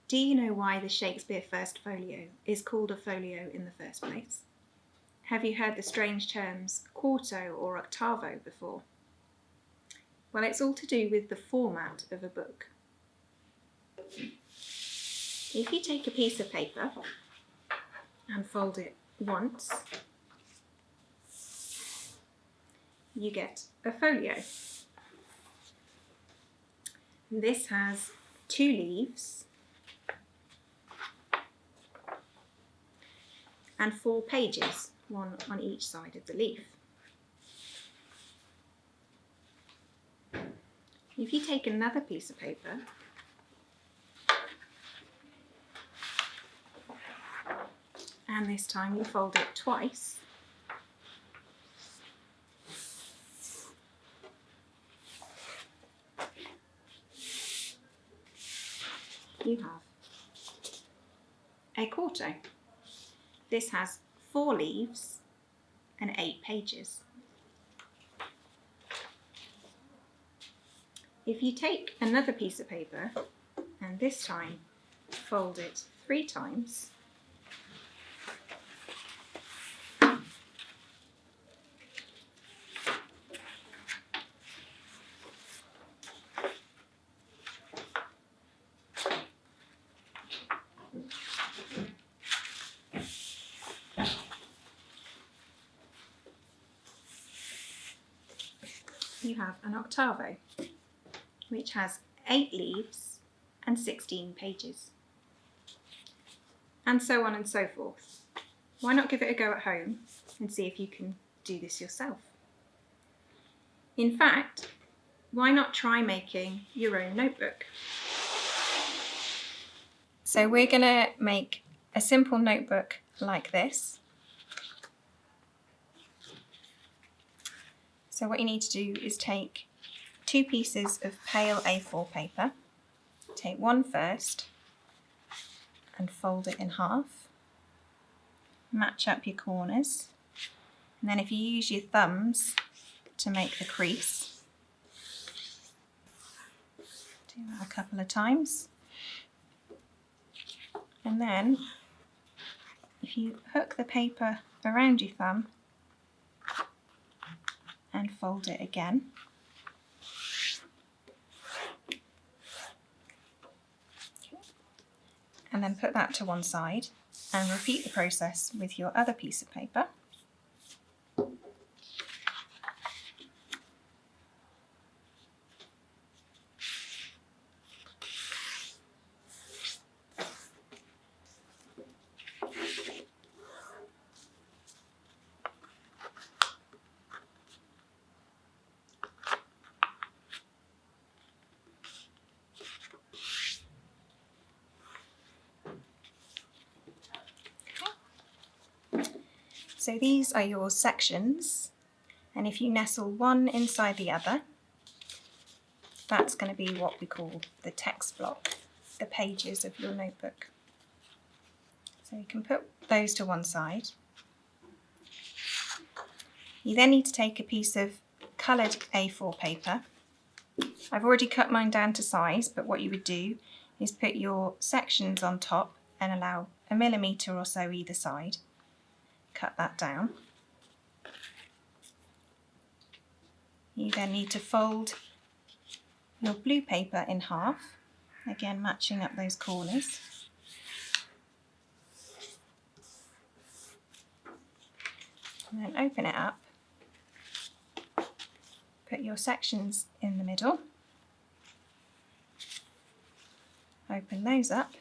Do you know why the Shakespeare First Folio is called a folio in the first place? Have you heard the strange terms quarto or octavo before? Well, it's all to do with the format of a book. If you take a piece of paper and fold it once, you get a folio. This has 2 leaves and 4 pages, one on each side of the leaf. If you take another piece of paper and this time you fold it twice, you have a quarto. This has 4 leaves and 8 pages. If you take another piece of paper and this time fold it 3 times, you have an octavo, which has 8 leaves and 16 pages. And so on and so forth. Why not give it a go at home and see if you can do this yourself? In fact, why not try making your own notebook? So we're going to make a simple notebook like this. So what you need to do is take 2 pieces of pale A4 paper. Take one first and fold it in half. Match up your corners. And then if you use your thumbs to make the crease, do that a couple of times. And then if you hook the paper around your thumb and fold it again, and then put that to one side and repeat the process with your other piece of paper. So these are your sections, and if you nestle one inside the other, that's going to be what we call the text block, the pages of your notebook. So you can put those to one side. You then need to take a piece of coloured A4 paper. I've already cut mine down to size, but what you would do is put your sections on top and allow 1 millimetre or so either side. Cut that down. You then need to fold your blue paper in half, again matching up those corners. And then open it up, put your sections in the middle, open those up,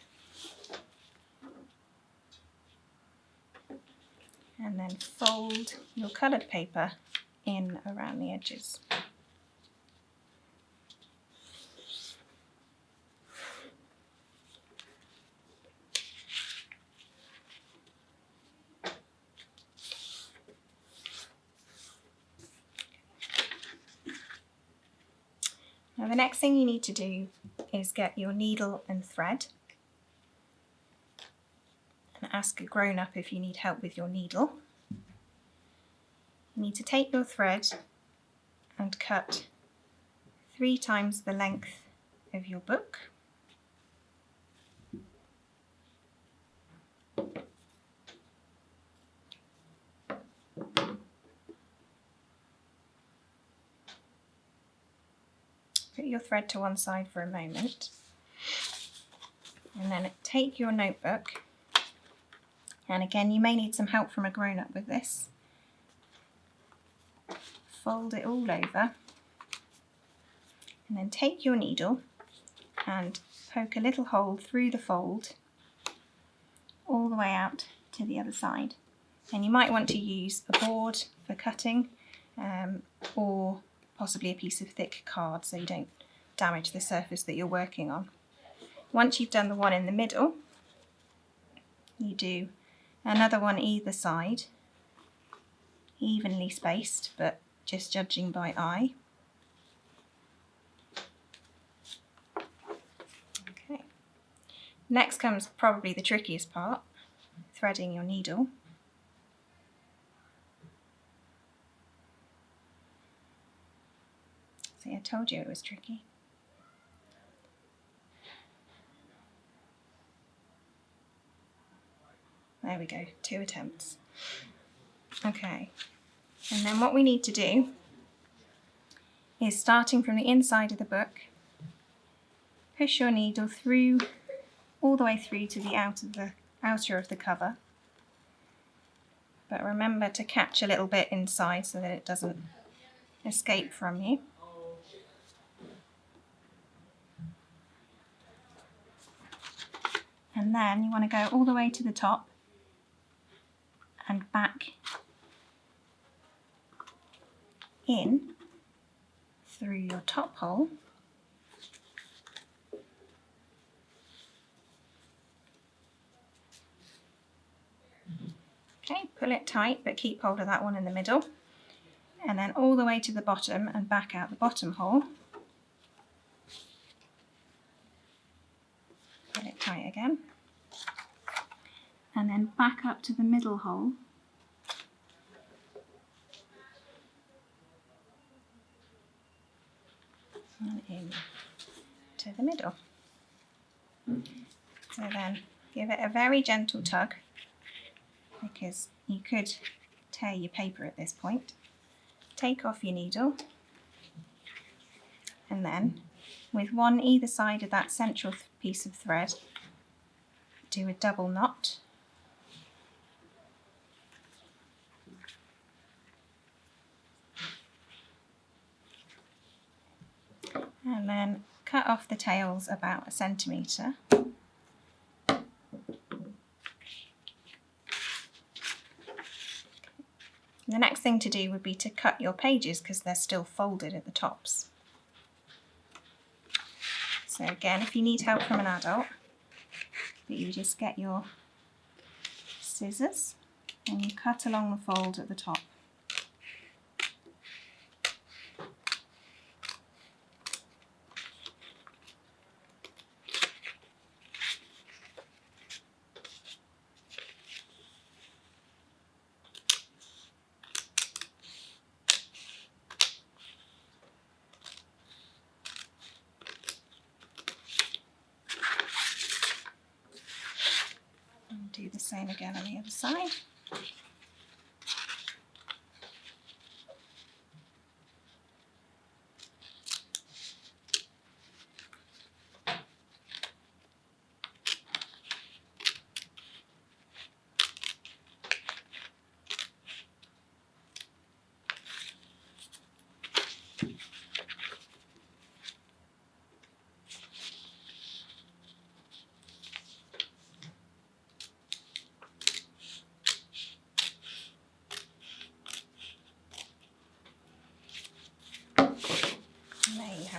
and then fold your coloured paper in around the edges. Now the next thing you need to do is get your needle and thread, and ask a grown-up if you need help with your needle. You need to take your thread and cut 3 times the length of your book. your thread to one side for a moment, and then take your notebook, and again you may need some help from a grown-up with this. Fold it all over, and then take your needle and poke a little hole through the fold all the way out to the other side. And you might want to use a board for cutting, or possibly a piece of thick card so you don't damage the surface that you're working on. Once you've done the one in the middle, you do another one either side, evenly spaced, but just judging by eye. Okay. Next comes probably the trickiest part, threading your needle. See, I told you it was tricky. There we go, 2 attempts. Okay, and then what we need to do is, starting from the inside of the book, push your needle through, all the way through to the outer of the cover. But remember to catch a little bit inside so that it doesn't escape from you. And then you want to go all the way to the top and back in through your top hole. Okay, pull it tight but keep hold of that one in the middle, and then all the way to the bottom and back out the bottom hole. Pull it tight again, and then back up to the middle hole and in to the middle. So then give it a very gentle tug, because you could tear your paper at this point. Take off your needle, and then with one either side of that central piece of thread, do a double knot. And then cut off the tails about 1 centimetre. The next thing to do would be to cut your pages, because they're still folded at the tops. So again, if you need help from an adult, you just get your scissors and you cut along the fold at the top. Do the same again on the other side.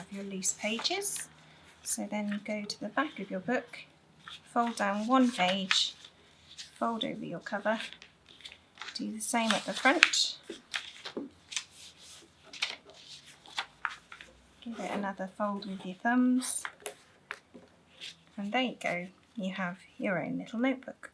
Your loose pages. So then you go to the back of your book, fold down one page, fold over your cover, do the same at the front, give it another fold with your thumbs, and there you go, you have your own little notebook.